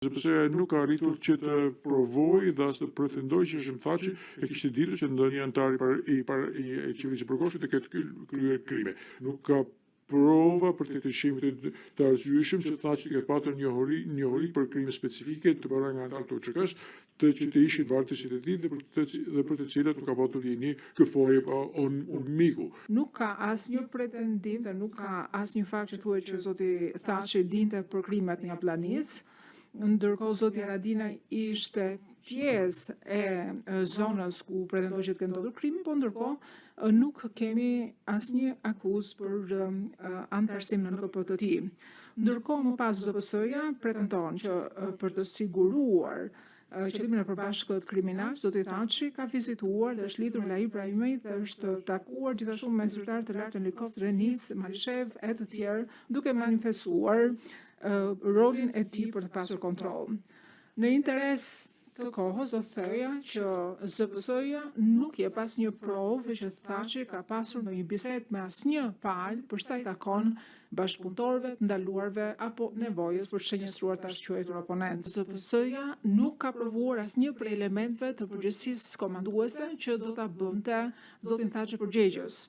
sepse nuk ka arritur që të provojë dhe as të pretendojë që shëmthaçi e kishte ditur që ndonjë antar i qeverisë së përkohshme të ketë kryer krime. Nuk ka prova për të shemit të arsyeshëm që Thaçi të ketë patur njohuri për krime specifike të bëra nga antar të UÇK-s, që të ishin vartësit e tij dhe për të cilat nuk ka patur linjë këfori on miku. Nuk ka asnjë pretendim dhe nuk ka asnjë fakt që thuhet që zoti Thaçi dinte për krimet në Jablanic, ndërkohë zoti Haradinaj ishte pjesë e zonës ku pretendoi që të ketë ndodhur krimi, po ndërkohë nuk kemi asnjë akuzë për antarësim në NKP të tij. Ndërkohë më pas ZPS-ja pretendon që për të siguruar qëllimin e përbashkët kriminal, zoti Thaçi ka vizituar dhe është lidhur me Lair Ibrahimaj dhe është takuar gjithashtu me zyrtarë të lartë në Likos, Renic, Malishev e të tjerë, duke manifestuar rolin e tij për të pasur kontroll. Në interes të kohës do thoya që ZPS-ja nuk jep asnjë provë që Thaçi ka pasur ndonjë bisedë me asnjë palë për sa i takon bashkëpunëtorëve të ndaluarve apo nevojës për të shënjestruar të quajtur oponent. ZPS-ja nuk ka provuar asnjë prej elementëve të përgjegjësisë komanduese që do ta bënte zotin Thaçi përgjegjës.